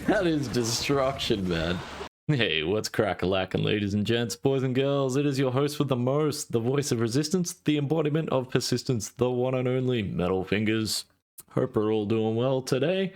That is destruction, man. Hey, what's crack-a-lackin', ladies and gents, boys and girls? It is your host with the most, the voice of resistance, the embodiment of persistence, the one and only Metal Fingers. Hope we're all doing well today.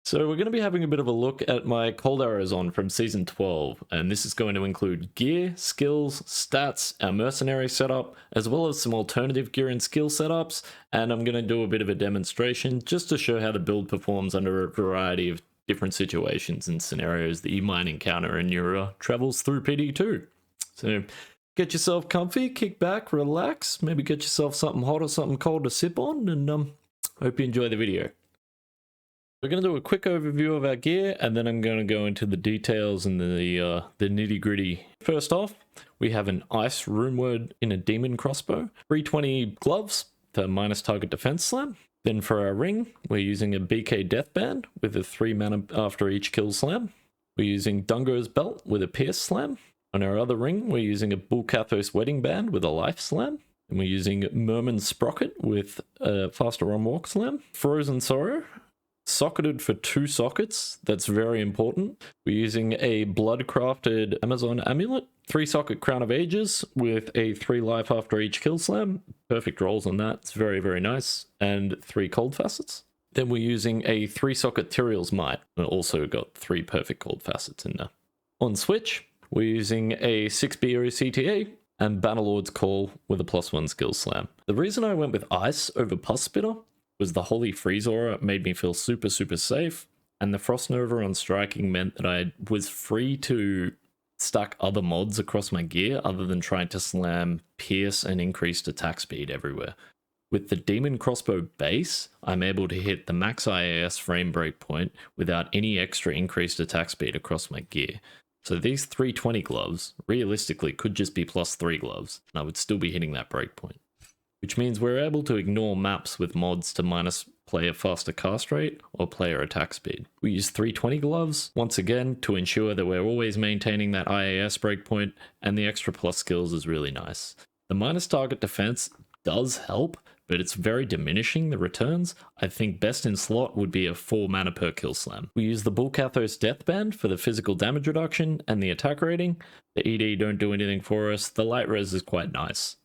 So we're going to be having a bit of a look at my Cold Arrows on from Season 12, and this is going to include gear, skills, stats, our Mercenary setup, as well as some alternative gear and skill setups, and I'm going to do a bit of a demonstration just to show how the build performs under a variety of different situations and scenarios that you might encounter in your travels through PD2. So get yourself comfy, kick back, relax, maybe get yourself something hot or something cold to sip on, and hope you enjoy the video. We're going to do a quick overview of our gear, and then I'm going to go into the details and the nitty-gritty. First off, we have an Ice Rune Word in a Demon Crossbow, 320 gloves to minus target defense slam. Then for our ring, we're using a BK Deathband with a 3 mana after each kill slam. We're using Dungo's Belt with a Pierce Slam. On our other ring, we're using a Bullcathos Wedding Band with a Life Slam. And we're using Merman's Sprocket with a Faster on Walk Slam. Frozen Sorrow, socketed for 2 sockets, that's very important. We're using a blood-crafted Amazon Amulet, 3 socket Crown of Ages with a 3 life after each kill slam. Perfect rolls on that, it's very, very nice. And 3 cold facets. Then we're using a 3 socket Tyrael's Might, and also got 3 perfect cold facets in there. On switch, we're using a 6 BO CTA and Bannerlord's Call with a +1 skill slam. The reason I went with Ice over Pus Spitter was the Holy Freeze Aura made me feel super, super safe, and the Frost Nova on striking meant that I was free to stack other mods across my gear other than trying to slam Pierce and increased attack speed everywhere. With the Demon Crossbow base, I'm able to hit the max IAS frame breakpoint without any extra increased attack speed across my gear. So these 320 gloves realistically could just be +3 gloves, and I would still be hitting that breakpoint. Which means we're able to ignore maps with mods to minus player faster cast rate or player attack speed. We use 320 gloves, once again, to ensure that we're always maintaining that IAS breakpoint, and the extra plus skills is really nice. The minus target defense does help, but it's very diminishing, the returns. I think best in slot would be a 4 mana per kill slam. We use the Bullcathos Deathband for the physical damage reduction and the attack rating. The ED don't do anything for us. The light res is quite nice.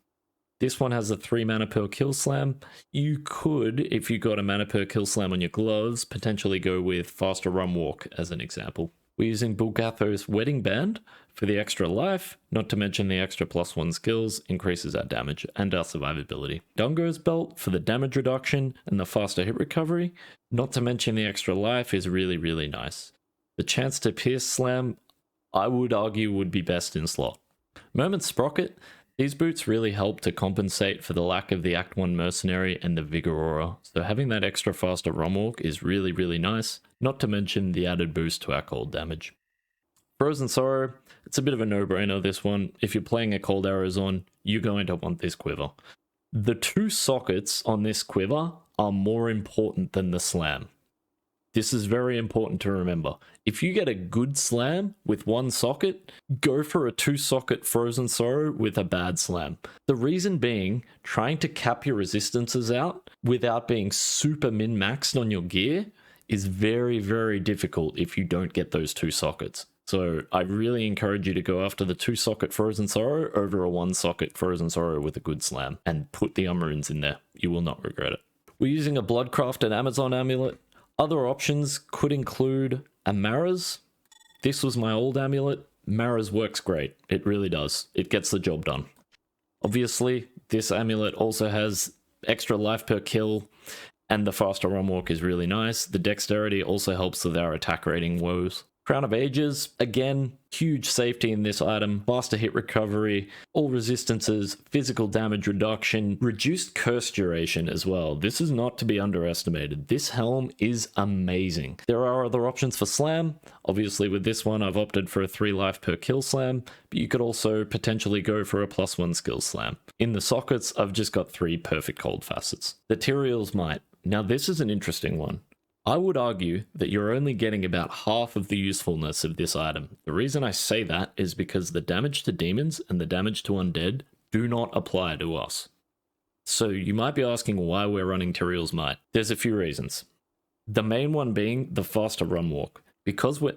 This one has a 3 mana per kill slam. You could, if you got a mana per kill slam on your gloves, potentially go with Faster Run Walk as an example. We're using Bullcathos Wedding Band for the extra life, not to mention the extra +1 skills, increases our damage and our survivability. Dungo's Belt for the damage reduction and the faster hit recovery, not to mention the extra life is really, really nice. The chance to Pierce Slam, I would argue, would be best in slot. Merman's Sprocket, these boots really help to compensate for the lack of the Act 1 Mercenary and the Vigor Aura, so having that extra faster run walk is really, really nice, not to mention the added boost to our cold damage. Frozen Sorrow, it's a bit of a no-brainer this one. If you're playing a Cold Arrows on, you're going to want this quiver. The 2 sockets on this quiver are more important than the slam. This is very important to remember. If you get a good slam with 1 socket, go for a 2-socket Frozen Sorrow with a bad slam. The reason being, trying to cap your resistances out without being super min-maxed on your gear is very, very difficult if you don't get those 2 sockets. So I really encourage you to go after the 2-socket Frozen Sorrow over a 1-socket Frozen Sorrow with a good slam, and put the Runes in there. You will not regret it. We're using a Bloodcrafted Amazon Amulet. Other options could include a Mara's. This was my old amulet. Mara's works great. It really does. It gets the job done. Obviously, this amulet also has extra life per kill, and the faster run walk is really nice. The dexterity also helps with our attack rating woes. Crown of Ages, again, huge safety in this item, faster hit recovery, all resistances, physical damage reduction, reduced curse duration as well. This is not to be underestimated. This helm is amazing. There are other options for slam. Obviously with this one, I've opted for a 3 life per kill slam, but you could also potentially go for a +1 skill slam. In the sockets, I've just got 3 perfect cold facets. The Tyrael's Might. Now this is an interesting one. I would argue that you're only getting about half of the usefulness of this item. The reason I say that is because the damage to demons and the damage to undead do not apply to us. So you might be asking why we're running Tyrael's Might. There's a few reasons. The main one being the faster run walk. Because we're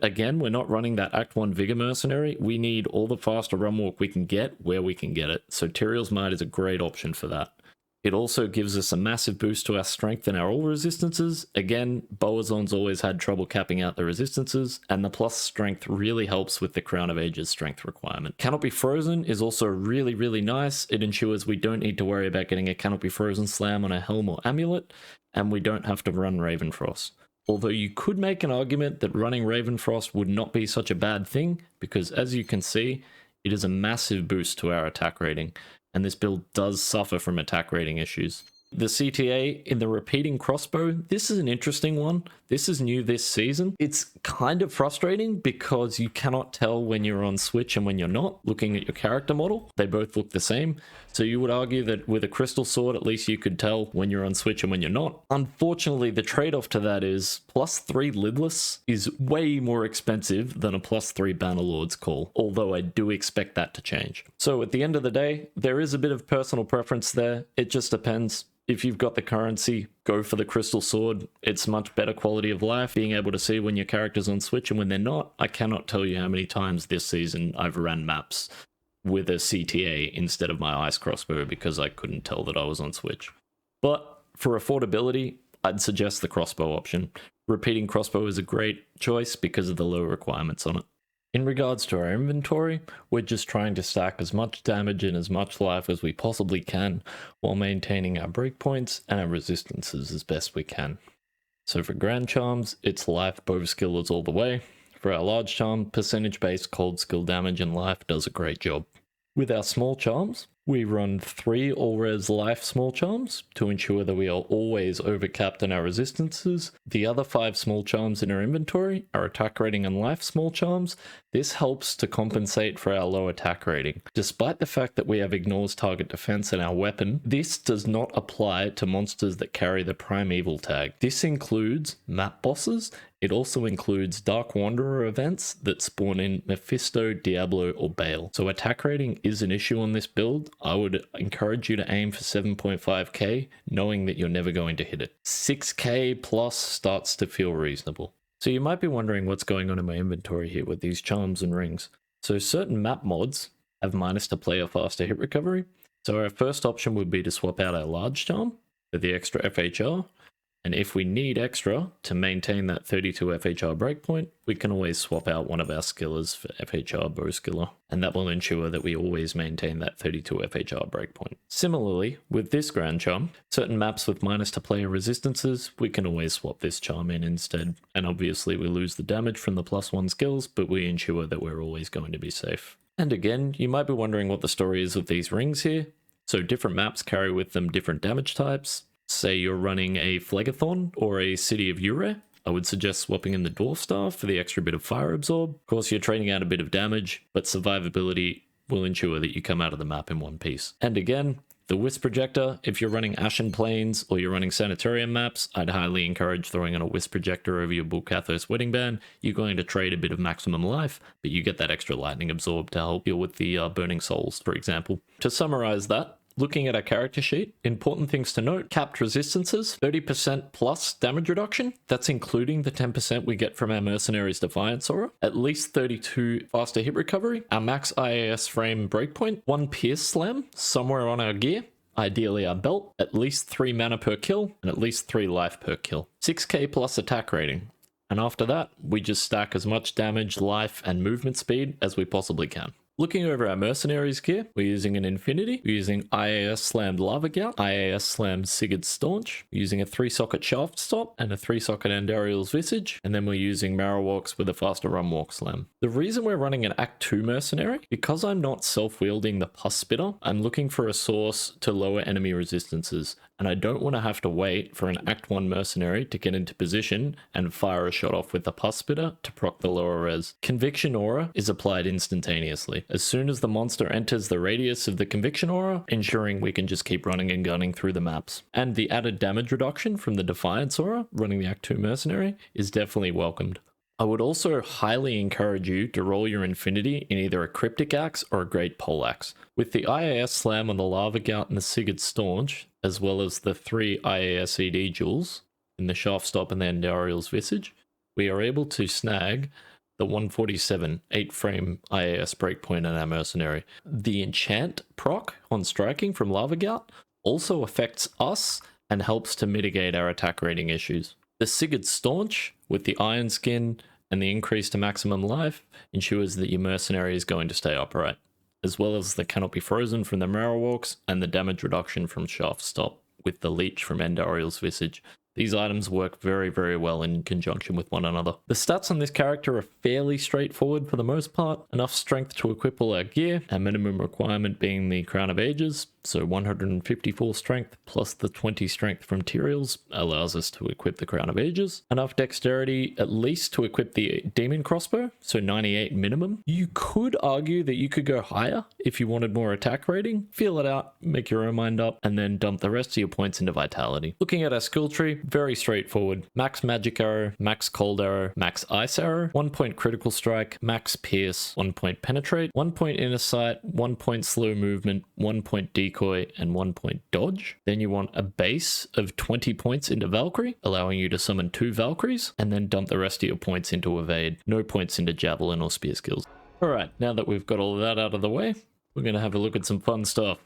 not running that Act 1 Vigor Mercenary, we need all the faster run walk we can get where we can get it. So Tyrael's Might is a great option for that. It also gives us a massive boost to our strength and our all resistances. Again, Bowazon's always had trouble capping out the resistances, and the plus strength really helps with the Crown of Ages strength requirement. Cannot Be Frozen is also really nice. It ensures we don't need to worry about getting a Cannot Be Frozen slam on a helm or amulet, and we don't have to run Ravenfrost. Although you could make an argument that running Ravenfrost would not be such a bad thing, because as you can see, it is a massive boost to our attack rating, and this build does suffer from attack rating issues. The CTA in the repeating crossbow, this is an interesting one. This is new this season. It's kind of frustrating because you cannot tell when you're on switch and when you're not, looking at your character model. They both look the same. So you would argue that with a crystal sword, at least you could tell when you're on switch and when you're not. Unfortunately, the trade-off to that is +3 lidless is way more expensive than a +3 Bannerlord's call, although I do expect that to change. So at the end of the day, there is a bit of personal preference there. It just depends. If you've got the currency, go for the crystal sword. It's much better quality of life, being able to see when your character's on switch and when they're not. I cannot tell you how many times this season I've ran maps with a CTA instead of my ice crossbow because I couldn't tell that I was on switch. But for affordability, I'd suggest the crossbow option. Repeating crossbow is a great choice because of the low requirements on it. In regards to our inventory, we're just trying to stack as much damage and as much life as we possibly can while maintaining our breakpoints and our resistances as best we can. So for Grand Charms, it's life, bow skillers all the way. For our large charm, percentage-based cold skill damage and life does a great job. With our small charms, we run 3 all-res life small charms to ensure that we are always overcapped in our resistances. The other 5 small charms in our inventory are attack rating and life small charms. This helps to compensate for our low attack rating. Despite the fact that we have ignores target defense in our weapon, this does not apply to monsters that carry the primeval tag. This includes map bosses. It also includes Dark Wanderer events that spawn in Mephisto, Diablo, or Bale. So attack rating is an issue on this build. I would encourage you to aim for 7.5k, knowing that you're never going to hit it. 6k plus starts to feel reasonable. So you might be wondering what's going on in my inventory here with these charms and rings. So certain map mods have minus to play or faster hit recovery. So our first option would be to swap out our large charm for the extra FHR. And if we need extra to maintain that 32 FHR breakpoint, we can always swap out one of our skillers for FHR bow skiller, and that will ensure that we always maintain that 32 FHR breakpoint. Similarly, with this Grand Charm, certain maps with minus to player resistances, we can always swap this charm in instead, and obviously we lose the damage from the +1 skills, but we ensure that we're always going to be safe. And again, you might be wondering what the story is with these rings here. So different maps carry with them different damage types. Say you're running a Phlegathon or a City of Ure, I would suggest swapping in the Dwarf Staff for the extra bit of fire absorb. Of course, you're trading out a bit of damage, but survivability will ensure that you come out of the map in one piece. And again, the Wisp Projector, if you're running Ashen Plains or you're running Sanitarium maps, I'd highly encourage throwing in a Wisp Projector over your Bulkathos Wedding Band. You're going to trade a bit of maximum life, but you get that extra lightning absorb to help you with the Burning Souls, for example. To summarize that, looking at our character sheet, important things to note: capped resistances, 30% plus damage reduction. That's including the 10% we get from our Mercenary's Defiance Aura. At least 32 faster hit recovery. Our max IAS frame breakpoint. 1 Pierce Slam somewhere on our gear. Ideally our belt. At least 3 mana per kill and at least 3 life per kill. 6k plus attack rating. And after that, we just stack as much damage, life, and movement speed as we possibly can. Looking over our Mercenaries gear, we're using an Infinity, we're using IAS Slammed Lava Gout, IAS Slammed Sigurd's Staunch, we're using a 3-socket Shaft Stop and a 3-socket Andariel's Visage, and then we're using Marowalks with a faster Run Walk Slam. The reason we're running an Act 2 Mercenary, because I'm not self-wielding the Pus Spitter, I'm looking for a source to lower enemy resistances, and I don't want to have to wait for an Act 1 Mercenary to get into position and fire a shot off with the Pus Spitter to proc the lower res. Conviction Aura is applied instantaneously as soon as the monster enters the radius of the Conviction Aura, ensuring we can just keep running and gunning through the maps. And the added damage reduction from the Defiance Aura, running the Act 2 Mercenary, is definitely welcomed. I would also highly encourage you to roll your Infinity in either a Cryptic Axe or a Great Poleaxe. With the IAS Slam on the Lava Gout and the Sigurd's Staunch, as well as the 3 IAS ED jewels, in the shaft stop and the Endariel's Visage, we are able to snag the 147 8-frame IAS breakpoint on our Mercenary. The enchant proc on striking from Lava Gout also affects us and helps to mitigate our attack rating issues. The Sigurd Staunch with the Iron Skin and the increase to maximum life ensures that your Mercenary is going to stay upright, as well as the Cannot Be Frozen from the Marrowwalks and the damage reduction from Shaft Stop with the Leech from Endariel's Visage. These items work very, very well in conjunction with one another. The stats on this character are fairly straightforward for the most part. Enough strength to equip all our gear, our minimum requirement being the Crown of Ages, so 154 strength plus the 20 strength from Tyrael's allows us to equip the Crown of Ages. Enough dexterity at least to equip the Demon Crossbow, so 98 minimum. You could argue that you could go higher if you wanted more attack rating. Feel it out, make your own mind up, and then dump the rest of your points into Vitality. Looking at our skill tree, very straightforward. Max Magic Arrow, Max Cold Arrow, Max Ice Arrow, 1 point Critical Strike, Max Pierce, 1 point Penetrate, 1 point Inner Sight, 1 point Slow Movement, 1 point Decoy, and 1 point Dodge. Then you want a base of 20 points into Valkyrie, allowing you to summon 2 Valkyries, and then dump the rest of your points into Evade. No points into Javelin or Spear skills. Alright, now that we've got all of that out of the way, we're going to have a look at some fun stuff.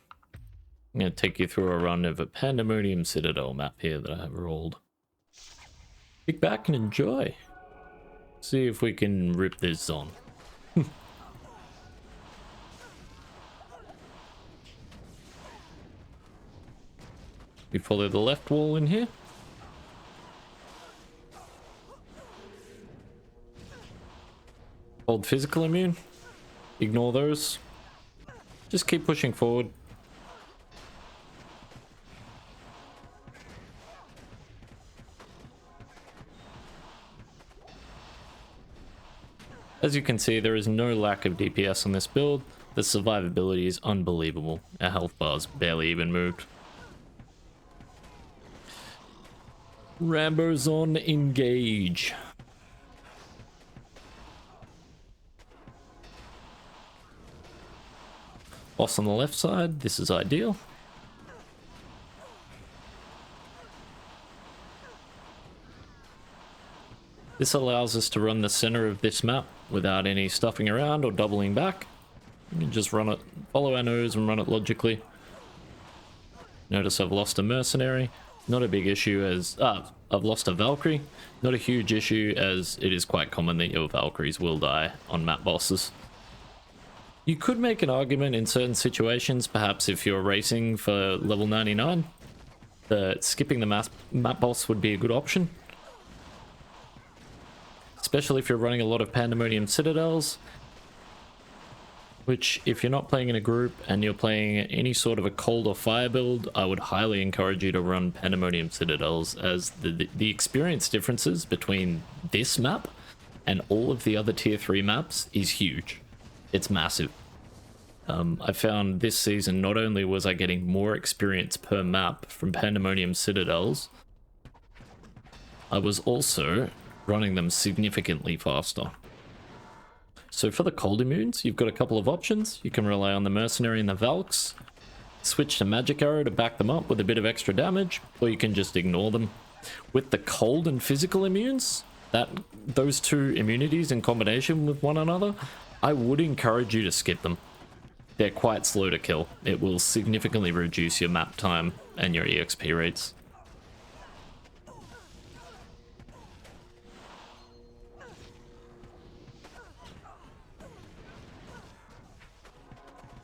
I'm going to take you through a run of a Pandemonium Citadel map here that I have rolled. Kick back and enjoy. See if we can rip this on. We follow the left wall in here. Hold physical immune. Ignore those. Just keep pushing forward. As you can see, there is no lack of DPS on this build. The survivability is unbelievable. Our health bar's barely even moved. Bowazon engage. Boss on the left side, this is ideal. This allows us to run the center of this map without any stuffing around or doubling back. We can just run it, follow our nose and run it logically. Notice I've lost a Mercenary. Not a big issue as... I've lost a Valkyrie. Not a huge issue as it is quite common that your Valkyries will die on map bosses. You could make an argument in certain situations, perhaps if you're racing for level 99, that skipping the map boss would be a good option. Especially if you're running a lot of Pandemonium Citadels, which if you're not playing in a group and you're playing any sort of a cold or fire build, I would highly encourage you to run Pandemonium Citadels, as the experience differences between this map and all of the other tier 3 maps is huge. It's massive. I found this season not only was I getting more experience per map from Pandemonium Citadels, I was also running them significantly faster. So for the cold immunes, you've got a couple of options. You can rely on the Mercenary and the Valks, switch to Magic Arrow to back them up with a bit of extra damage, or you can just ignore them. With the cold and physical immunes, those two immunities in combination with one another, I would encourage you to skip them. They're quite slow to kill. It will significantly reduce your map time and your EXP rates.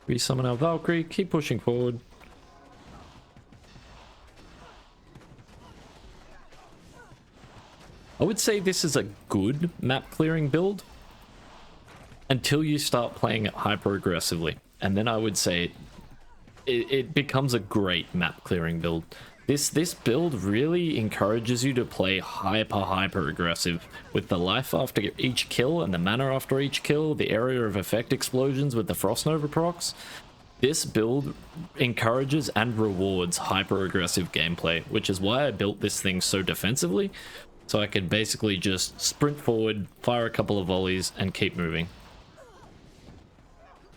Resummon our Valkyrie, keep pushing forward. I would say this is a good map clearing build until you start playing it hyper aggressively, and then I would say it becomes a great map clearing build. This build really encourages you to play hyper aggressive with the life after each kill and the mana after each kill, the area of effect explosions with the Frost Nova procs. This build encourages and rewards hyper aggressive gameplay, which is why I built this thing so defensively, so I could basically just sprint forward, fire a couple of volleys, and keep moving.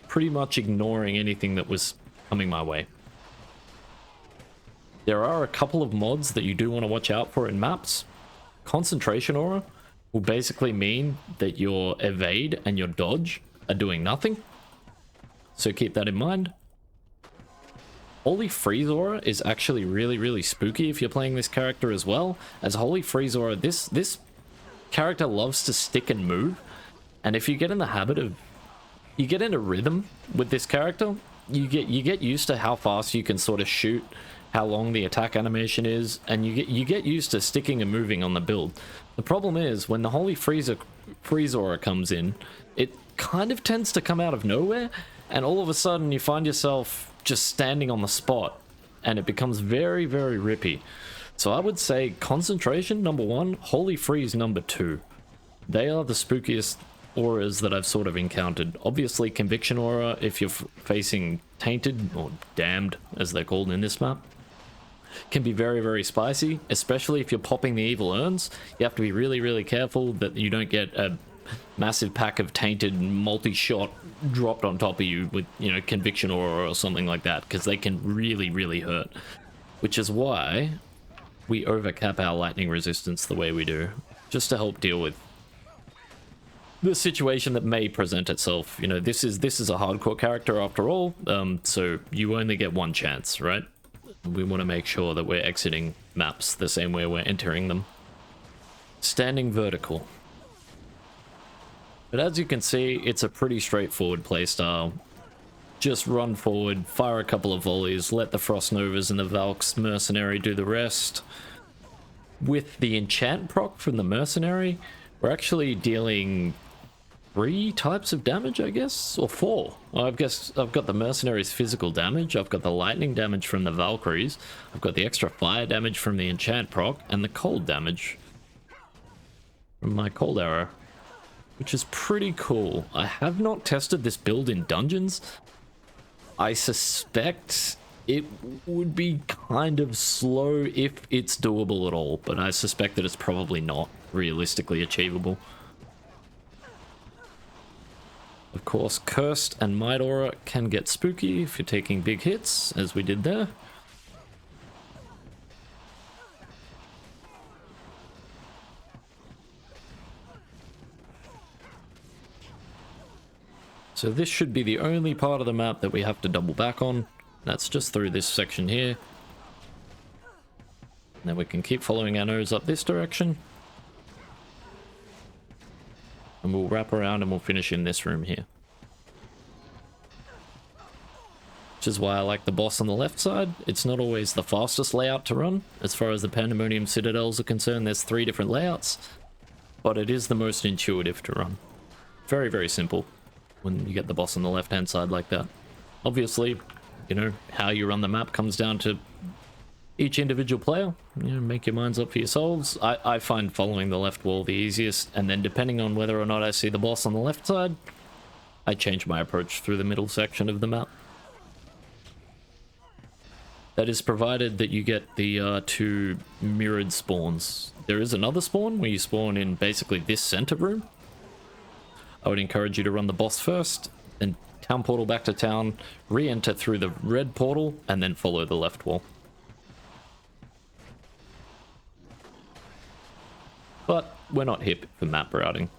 Pretty much ignoring anything that was coming my way. There are a couple of mods that you do want to watch out for in maps. Concentration aura will basically mean that your evade and your dodge are doing nothing. So keep that in mind. Holy Freeze Aura is actually really spooky if you're playing this character as well. As Holy Freeze Aura, this character loves to stick and move. And if you get in the habit of... You get into rhythm with this character, you get used to how fast you can sort of shoot, how long the attack animation is, and you get used to sticking and moving on the build. The problem is, when the Holy Freeze Aura comes in, it kind of tends to come out of nowhere, and all of a sudden you find yourself just standing on the spot, and it becomes very rippy. So I would say Concentration number 1, Holy Freeze number 2. They are the spookiest auras that I've sort of encountered. Obviously Conviction Aura if you're facing Tainted, or Damned as they're called in this map, can be very spicy, especially if you're popping the evil urns. You have to be really careful that you don't get a massive pack of Tainted multi-shot dropped on top of you with, you know, Conviction Aura or something like that, because they can really hurt. Which is why we overcap our lightning resistance the way we do, just to help deal with the situation that may present itself. You know, this is a hardcore character after all, so you only get one chance, right? We want to make sure that we're exiting maps the same way we're entering them. Standing vertical. But as you can see, it's a pretty straightforward playstyle. Just run forward, fire a couple of volleys, let the Frost Novas and the Valk's Mercenary do the rest. With the enchant proc from the Mercenary, we're actually dealing 3 types of damage, I guess, or 4. I guess I've got the Mercenary's physical damage, I've got the lightning damage from the Valkyries, I've got the extra fire damage from the enchant proc, and the cold damage from my cold arrow, which is pretty cool. I have not tested this build in dungeons. I suspect it would be kind of slow if it's doable at all, but I suspect that it's probably not realistically achievable. Of course, Cursed and Might Aura can get spooky if you're taking big hits, as we did there. So this should be the only part of the map that we have to double back on. That's just through this section here. And then we can keep following our nose up this direction. And we'll wrap around and we'll finish in this room here. Which is why I like the boss on the left side. It's not always the fastest layout to run. As far as the Pandemonium Citadels are concerned, there's 3 different layouts. But it is the most intuitive to run. Very simple when you get the boss on the left hand side like that. Obviously, you know, how you run the map comes down to each individual player. You know, make your minds up for yourselves. I find following the left wall the easiest, and then depending on whether or not I see the boss on the left side, I change my approach through the middle section of the map. That is provided that you get the 2 mirrored spawns. There is another spawn where you spawn in basically this center room. I would encourage you to run the boss first, then town portal back to town, re-enter through the red portal, and then follow the left wall. But we're not hip for map routing.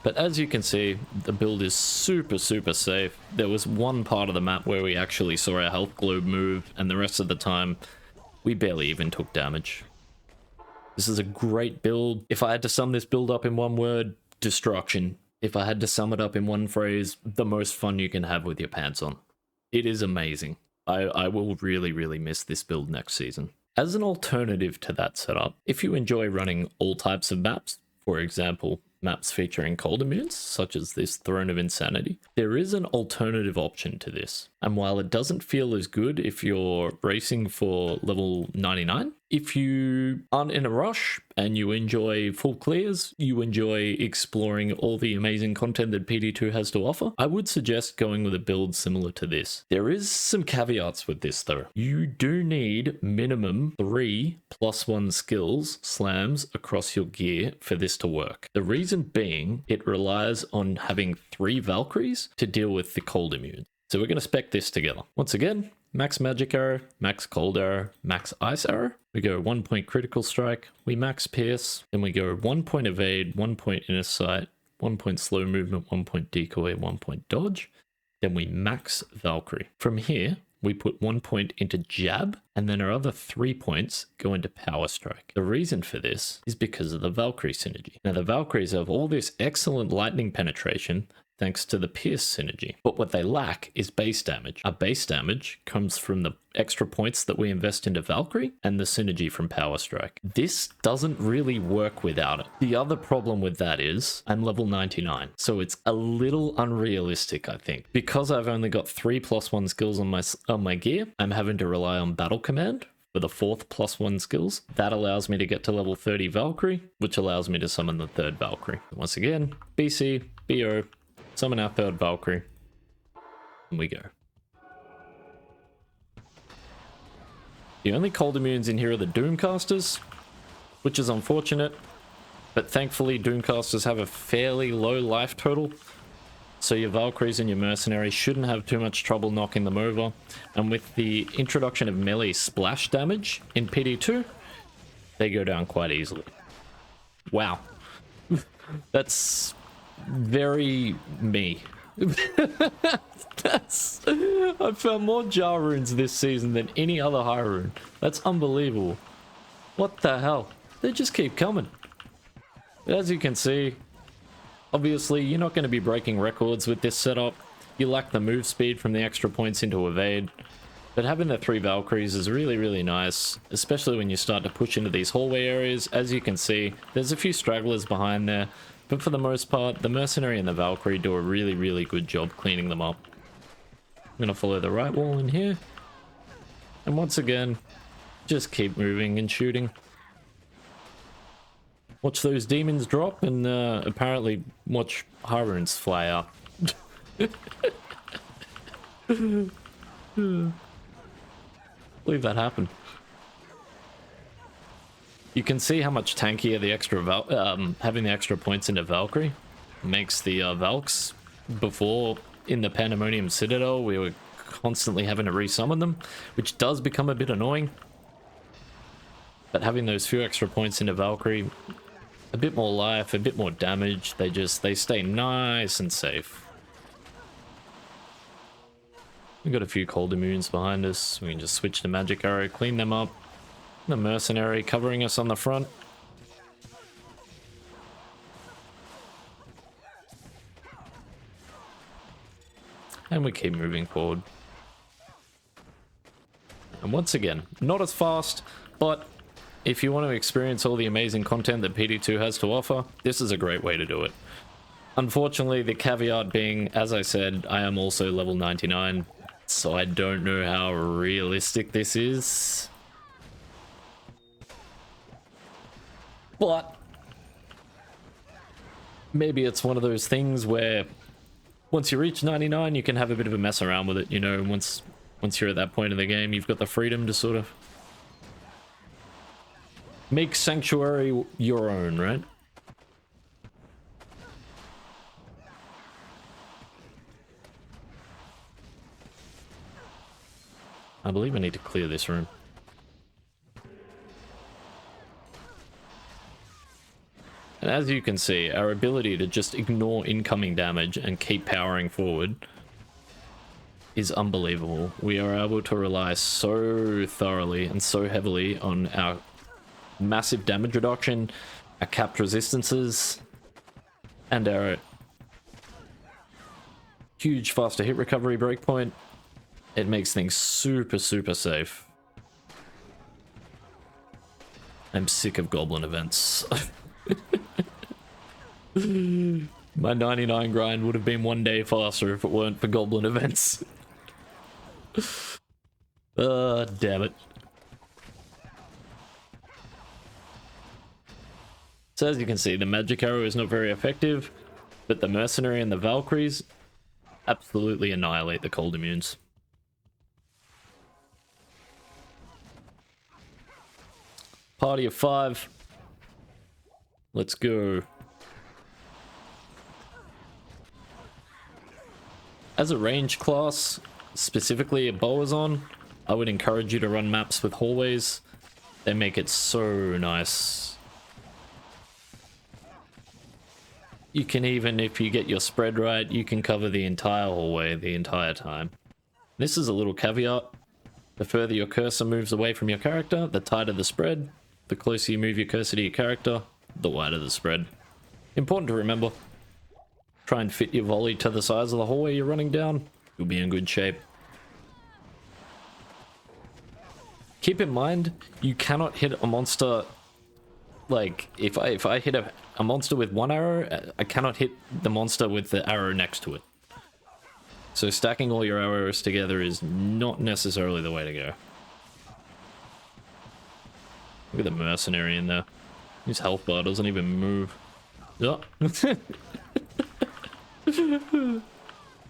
But as you can see, the build is super safe. There was one part of the map where we actually saw our health globe move, and the rest of the time, we barely even took damage. This is a great build. If I had to sum this build up in one word, destruction. If I had to sum it up in one phrase, the most fun you can have with your pants on. It is amazing. I will really miss this build next season. As an alternative to that setup, if you enjoy running all types of maps, for example, maps featuring cold immunes, such as this Throne of Insanity, there is an alternative option to this. And while it doesn't feel as good if you're racing for level 99, if you aren't in a rush and you enjoy full clears, you enjoy exploring all the amazing content that PD2 has to offer, I would suggest going with a build similar to this. There is some caveats with this though. You do need minimum 3 +1 skills slams across your gear for this to work. The reason being, it relies on having 3 Valkyries to deal with the cold immune. So we're going to spec this together. Once again, max magic arrow, max cold arrow, max ice arrow. We go 1 point critical strike, we max pierce, then we go 1 point evade, 1 point inner sight, 1 point slow movement, 1 point decoy, 1 point dodge. Then we max Valkyrie. From here, we put 1 point into jab, and then our other 3 points go into power strike. The reason for this is because of the Valkyrie synergy. Now the Valkyries have all this excellent lightning penetration thanks to the pierce synergy, but what they lack is base damage. Our base damage comes from the extra points that we invest into Valkyrie and the synergy from power strike. This doesn't really work without it. The other problem with that is I'm level 99, so it's a little unrealistic, I think. Because I've only got 3 +1 skills on my gear, I'm having to rely on battle command for the 4th +1 skills. That allows me to get to level 30 Valkyrie, which allows me to summon the 3rd Valkyrie. Once again, BC, BO, summon our 3rd Valkyrie, and we go. The only cold immunes in here are the Doomcasters, which is unfortunate, but thankfully Doomcasters have a fairly low life total, so your Valkyries and your Mercenary shouldn't have too much trouble knocking them over. And with the introduction of melee splash damage in PD2, they go down quite easily. Wow. That's very me. I've found more Jar runes this season than any other high rune. That's unbelievable. What the hell? They just keep coming. But as you can see, obviously you're not going to be breaking records with this setup. You lack the move speed from the extra points into evade. But having the 3 Valkyries is really, really nice, especially when you start to push into these hallway areas. As you can see, there's a few stragglers behind there. But for the most part, the Mercenary and the Valkyrie do a really, really good job cleaning them up. I'm going to follow the right wall in here. And once again, just keep moving and shooting. Watch those demons drop and apparently watch high runes fly out. Believe that happened. You can see how much tankier the extra having the extra points into Valkyrie makes the Valks. Before, in the Pandemonium Citadel, we were constantly having to resummon them, which does become a bit annoying. But having those few extra points into Valkyrie, a bit more life, a bit more damage, they stay nice and safe. We've got a few cold immunes behind us. We can just switch to Magic Arrow, clean them up. The Mercenary covering us on the front. And we keep moving forward. And once again, not as fast, but if you want to experience all the amazing content that PD2 has to offer, this is a great way to do it. Unfortunately, the caveat being, as I said, I am also level 99, so I don't know how realistic this is. But maybe it's one of those things where once you reach 99, you can have a bit of a mess around with it, you know. Once you're at that point in the game, you've got the freedom to sort of make Sanctuary your own, right? I believe I need to clear this room. And as you can see, our ability to just ignore incoming damage and keep powering forward is unbelievable. We are able to rely so thoroughly and so heavily on our massive damage reduction, our capped resistances, and our huge faster hit recovery breakpoint. It makes things super, super safe. I'm sick of goblin events. My 99 grind would have been 1 day faster if it weren't for goblin events. Damn it. So as you can see, the magic arrow is not very effective, but the Mercenary and the Valkyries absolutely annihilate the cold immunes. Party of 5. Let's go. As a range class, specifically a Bowazon, I would encourage you to run maps with hallways. They make it so nice. You can even, if you get your spread right, you can cover the entire hallway the entire time. This is a little caveat. The further your cursor moves away from your character, the tighter the spread. The closer you move your cursor to your character, the wider the spread. Important to remember. Try and fit your volley to the size of the hallway you're running down. You'll be in good shape. Keep in mind, you cannot hit a monster. Like, if I hit a monster with one arrow, I cannot hit the monster with the arrow next to it. So stacking all your arrows together is not necessarily the way to go. Look at the Mercenary in there. His health bar doesn't even move. Oh.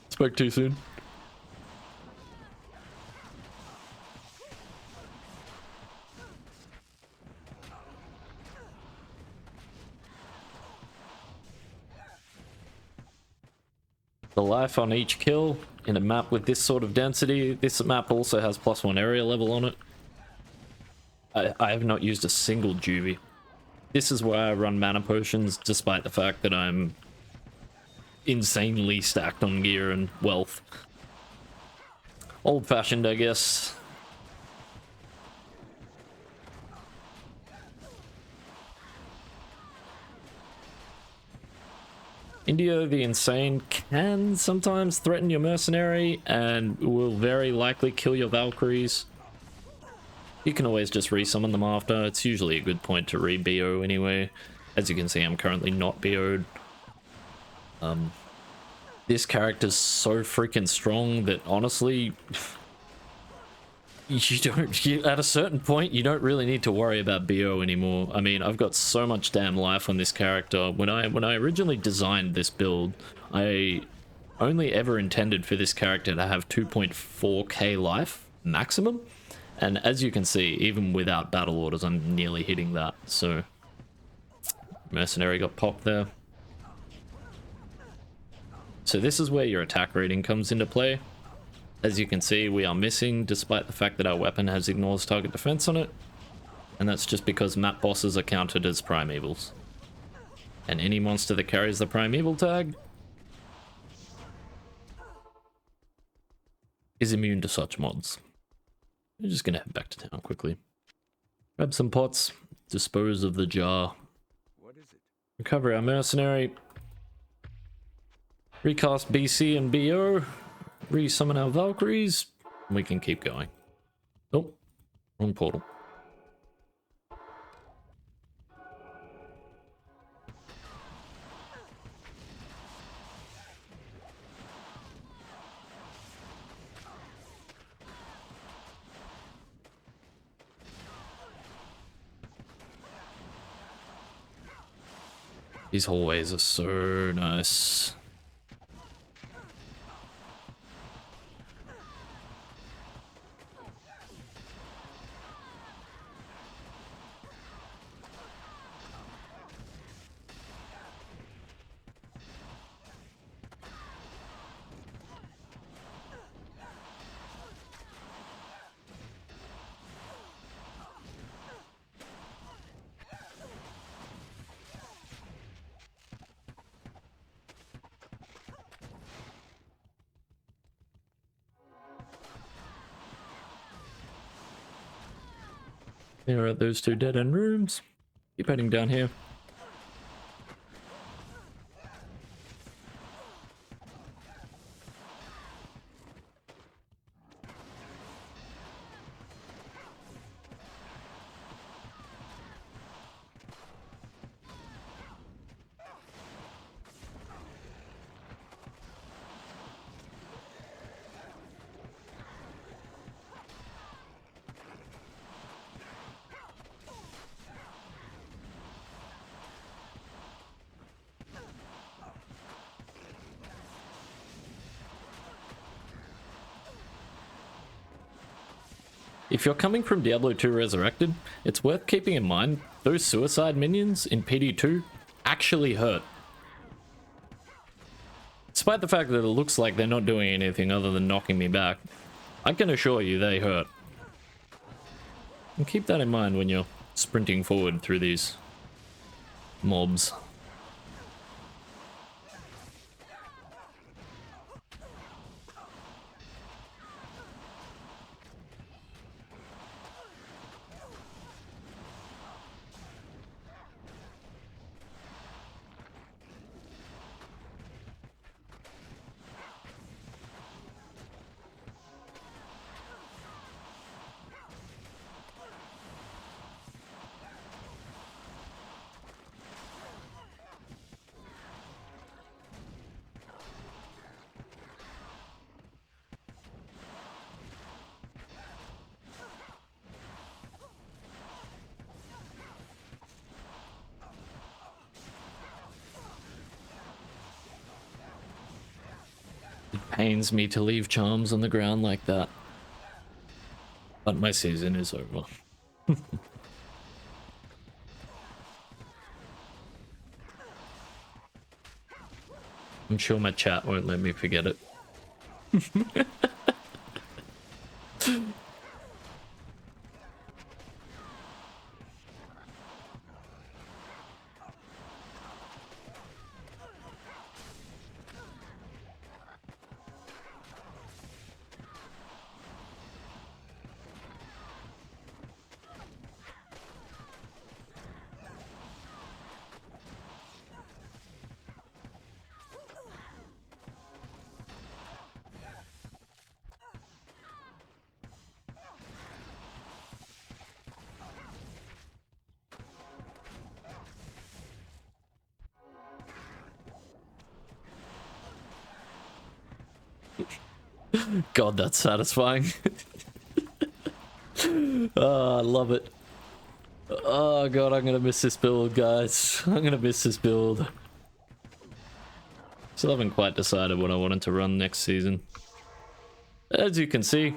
Spoke too soon. The life on each kill in a map with this sort of density. This map also has +1 area level on it. I have not used a single juvie. This is where I run mana potions, despite the fact that I'm insanely stacked on gear and wealth. Old-fashioned, I guess. Indio the Insane can sometimes threaten your Mercenary and will very likely kill your Valkyries. You can always just resummon them after. It's usually a good point to re-BO anyway. As you can see, I'm currently not BO'd. This character's so freaking strong that honestly, at a certain point, you don't really need to worry about BO anymore. I mean, I've got so much damn life on this character. When I originally designed this build, I only ever intended for this character to have 2.4k life maximum. And as you can see, even without battle orders, I'm nearly hitting that. So, Mercenary got popped there. So this is where your attack rating comes into play. As you can see, we are missing, despite the fact that our weapon has ignores target defense on it. And that's just because map bosses are counted as primevals. And any monster that carries the primeval tag is immune to such mods. I'm just gonna head back to town quickly. Grab some pots, dispose of the jar. What is it? Recover our Mercenary. Recast BC and BO. Resummon our Valkyries. And we can keep going. Oh, wrong portal. These hallways are so nice. There are those two dead-end rooms. Keep heading down here. If you're coming from Diablo 2 Resurrected, it's worth keeping in mind those suicide minions in PD2 actually hurt. Despite the fact that it looks like they're not doing anything other than knocking me back, I can assure you they hurt. And keep that in mind when you're sprinting forward through these mobs. Pains me to leave charms on the ground like that. But my season is over. I'm sure my chat won't let me forget it. God, that's satisfying. Oh, I love it. Oh god, I'm gonna miss this build, guys. I'm gonna miss this build. Still haven't quite decided what I wanted to run next season. As you can see,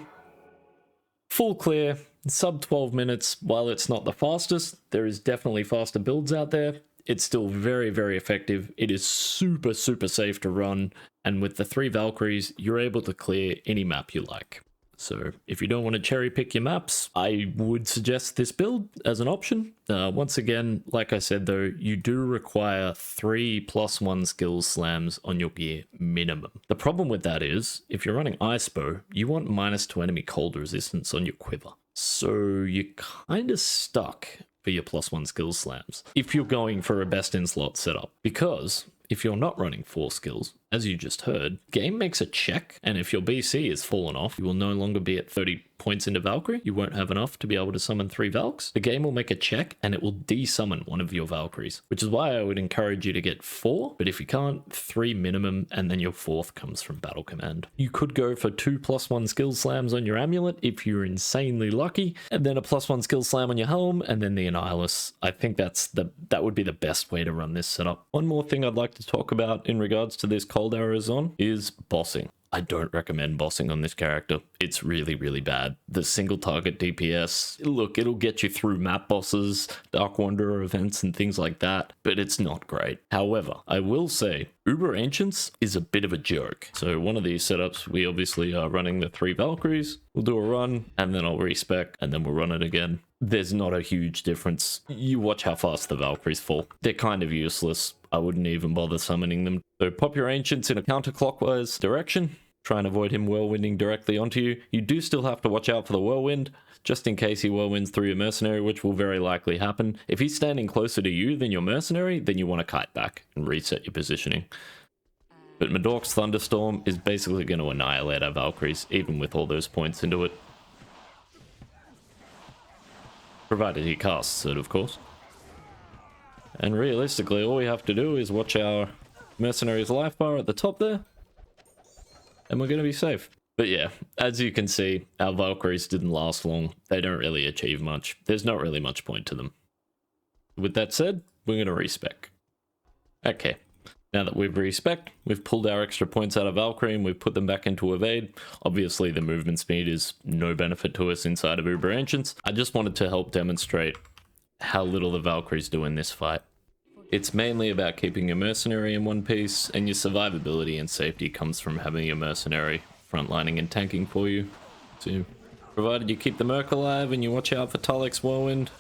full clear, sub 12 minutes. While it's not the fastest, there is definitely faster builds out there. It's still very, very effective. It is super, super safe to run. And with the 3 Valkyries, you're able to clear any map you like. So if you don't want to cherry pick your maps, I would suggest this build as an option. Once again, like I said though, you do require 3+1 skills slams on your gear minimum. The problem with that is, if you're running Ice Bow, you want -2 enemy cold resistance on your quiver. So you're kind of stuck for your +1 skills slams if you're going for a best in slot setup, because if you're not running 4 skills, as you just heard, game makes a check, and if your BC is fallen off, you will no longer be at 30 points into Valkyrie. You won't have enough to be able to summon 3 Valks. The game will make a check, and it will desummon one of your Valkyries, which is why I would encourage you to get 4, but if you can't, 3 minimum, and then your 4th comes from Battle Command. You could go for 2+1 skill slams on your amulet if you're insanely lucky, and then a +1 skill slam on your helm, and then the Annihilus. I think that would be the best way to run this setup. One more thing I'd like to talk about in regards to this cold arrows on is bossing. I don't recommend bossing on this character. It's really, really bad. The single target DPS, look, it'll get you through map bosses, Dark Wanderer events and things like that, but it's not great. However, I will say, Uber Ancients is a bit of a joke. So one of these setups, we obviously are running the 3 Valkyries. We'll do a run, and then I'll respec, and then we'll run it again. There's not a huge difference. You watch how fast the Valkyries fall. They're kind of useless. I wouldn't even bother summoning them. So pop your Ancients in a counterclockwise direction. Try and avoid him whirlwinding directly onto you. You do still have to watch out for the whirlwind, just in case he whirlwinds through your Mercenary, which will very likely happen. If he's standing closer to you than your Mercenary, then you want to kite back and reset your positioning. But Madork's Thunderstorm is basically going to annihilate our Valkyries, even with all those points into it. Provided he casts it, of course. And realistically, all we have to do is watch our Mercenary's life bar at the top there, and we're going to be safe. But yeah, as you can see, our Valkyries didn't last long. They don't really achieve much. There's not really much point to them. With that said, we're going to respec. Okay. Now that we've respec, we've pulled our extra points out of Valkyrie and we've put them back into evade. Obviously the movement speed is no benefit to us inside of Uber Ancients. I just wanted to help demonstrate how little the Valkyries do in this fight. It's mainly about keeping your Mercenary in one piece, and your survivability and safety comes from having your Mercenary frontlining and tanking for you. So, provided you keep the Merc alive and you watch out for Talek's Whirlwind,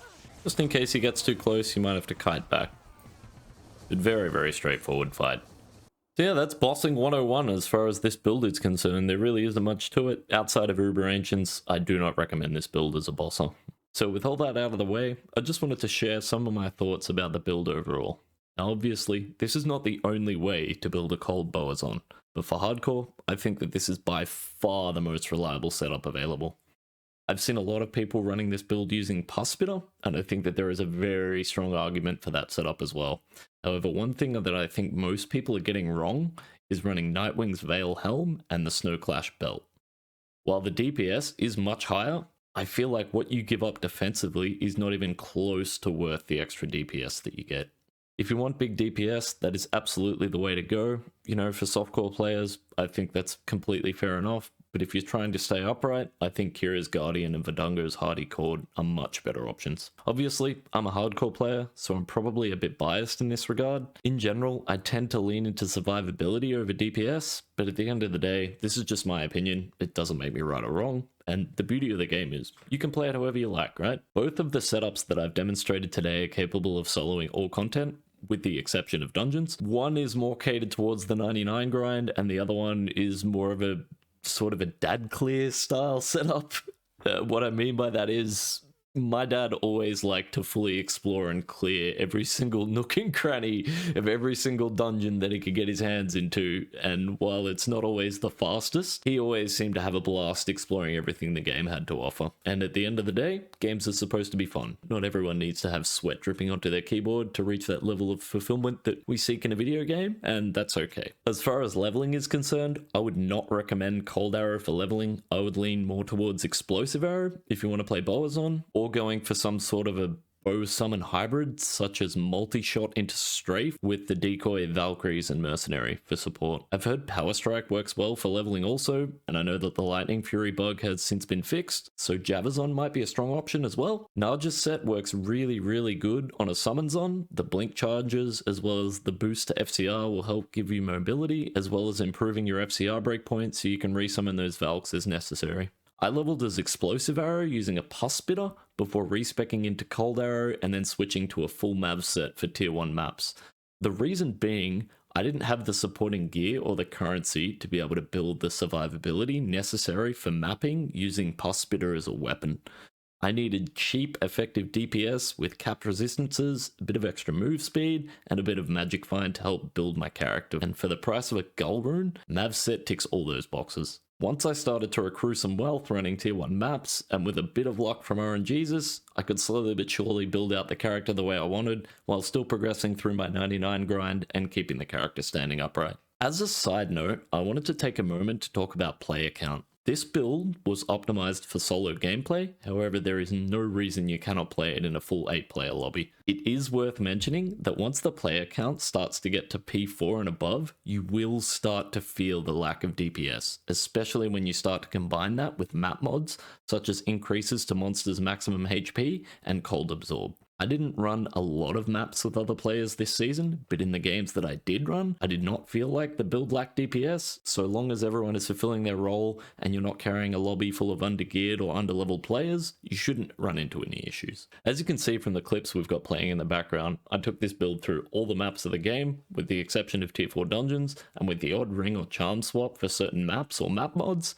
just in case he gets too close, you might have to kite back. But very, very straightforward fight. So yeah, that's bossing 101 as far as this build is concerned. There really isn't much to it. Outside of Uber Ancients, I do not recommend this build as a bosser. So with all that out of the way, I just wanted to share some of my thoughts about the build overall. Now obviously, this is not the only way to build a cold Bowazon, but for hardcore, I think that this is by far the most reliable setup available. I've seen a lot of people running this build using Pus Spitter, and I think that there is a very strong argument for that setup as well. However, one thing that I think most people are getting wrong is running Nightwing's Veil Helm and the Snow Clash Belt. While the DPS is much higher, I feel like what you give up defensively is not even close to worth the extra DPS that you get. If you want big DPS, that is absolutely the way to go. You know, for softcore players, I think that's completely fair enough. But if you're trying to stay upright, I think Kira's Guardian and Verdungo's Hardy Cord are much better options. Obviously, I'm a hardcore player, so I'm probably a bit biased in this regard. In general, I tend to lean into survivability over DPS, but at the end of the day, this is just my opinion. It doesn't make me right or wrong. And the beauty of the game is, you can play it however you like, right? Both of the setups that I've demonstrated today are capable of soloing all content, with the exception of dungeons. One is more catered towards the 99 grind, and the other one is more of a sort of a dad clear style setup. What I mean by that is, my dad always liked to fully explore and clear every single nook and cranny of every single dungeon that he could get his hands into, and while it's not always the fastest, he always seemed to have a blast exploring everything the game had to offer. And at the end of the day, games are supposed to be fun. Not everyone needs to have sweat dripping onto their keyboard to reach that level of fulfillment that we seek in a video game, and that's okay. As far as leveling is concerned, I would not recommend Cold Arrow for leveling. I would lean more towards Explosive Arrow if you want to play Bowazon, or going for some sort of a bow summon hybrid, such as multi-shot into Strafe with the decoy Valkyries and Mercenary for support. I've heard Power Strike works well for leveling also, and I know that the Lightning Fury bug has since been fixed, so Javazon might be a strong option as well. Narja's set works really good on a Summon Zon. The blink charges as well as the boost to FCR will help give you mobility, as well as improving your FCR breakpoint so you can resummon those Valks as necessary. I leveled as Explosive Arrow using a Pus Spitter before respecking into Cold Arrow and then switching to a full Mav set for tier 1 maps. The reason being, I didn't have the supporting gear or the currency to be able to build the survivability necessary for mapping using Pus Spitter as a weapon. I needed cheap, effective DPS with capped resistances, a bit of extra move speed, and a bit of magic find to help build my character. And for the price of a Gull Rune, Mav set ticks all those boxes. Once I started to accrue some wealth running tier 1 maps, and with a bit of luck from RNGesus, I could slowly but surely build out the character the way I wanted, while still progressing through my 99 grind and keeping the character standing upright. As a side note, I wanted to take a moment to talk about player count. This build was optimized for solo gameplay, however there is no reason you cannot play it in a full 8-player lobby. It is worth mentioning that once the player count starts to get to P4 and above, you will start to feel the lack of DPS, especially when you start to combine that with map mods, such as increases to monsters' maximum HP and Cold Absorb. I didn't run a lot of maps with other players this season, but in the games that I did run, I did not feel like the build lacked DPS. So long as everyone is fulfilling their role and you're not carrying a lobby full of undergeared or underleveled players, you shouldn't run into any issues. As you can see from the clips we've got playing in the background, I took this build through all the maps of the game, with the exception of tier 4 dungeons, and with the odd ring or charm swap for certain maps or map mods,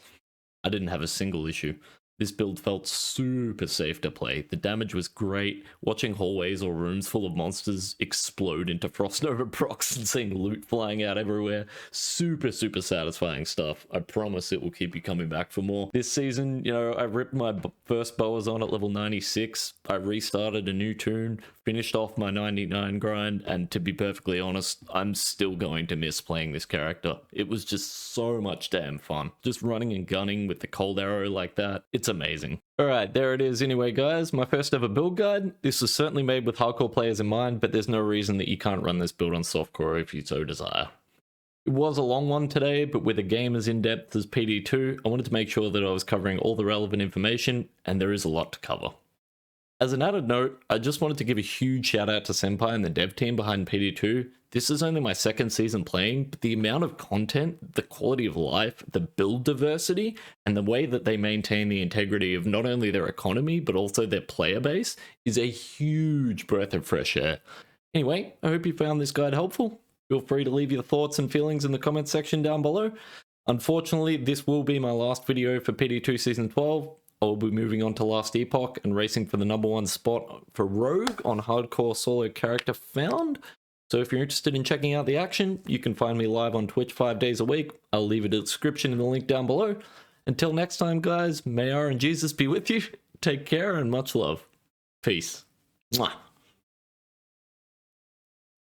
I didn't have a single issue. This build felt super safe to play. The damage was great. Watching hallways or rooms full of monsters explode into Frost Nova procs and seeing loot flying out everywhere. Super satisfying stuff. I promise it will keep you coming back for more. This season, you know, I ripped my first Bowazon at level 96. I restarted a new tune, finished off my 99 grind, and to be perfectly honest, I'm still going to miss playing this character. It was just so much damn fun. Just running and gunning with the cold arrow like that. It's amazing. Alright, there it is anyway guys, my first ever build guide. This was certainly made with hardcore players in mind, but there's no reason that you can't run this build on softcore if you so desire. It was a long one today, but with a game as in-depth as PD2, I wanted to make sure that I was covering all the relevant information, and there is a lot to cover. As an added note, I just wanted to give a huge shout out to Senpai and the dev team behind PD2. This is only my second season playing, but the amount of content, the quality of life, the build diversity, and the way that they maintain the integrity of not only their economy, but also their player base is a huge breath of fresh air. Anyway, I hope you found this guide helpful. Feel free to leave your thoughts and feelings in the comments section down below. Unfortunately, this will be my last video for PD2 Season 12. I will be moving on to Last Epoch and racing for the #1 spot for Rogue on Hardcore Solo Character Found. So if you're interested in checking out the action, you can find me live on Twitch 5 days a week. I'll leave a description in the link down below. Until next time, guys, may our and Jesus be with you. Take care and much love. Peace. Mwah.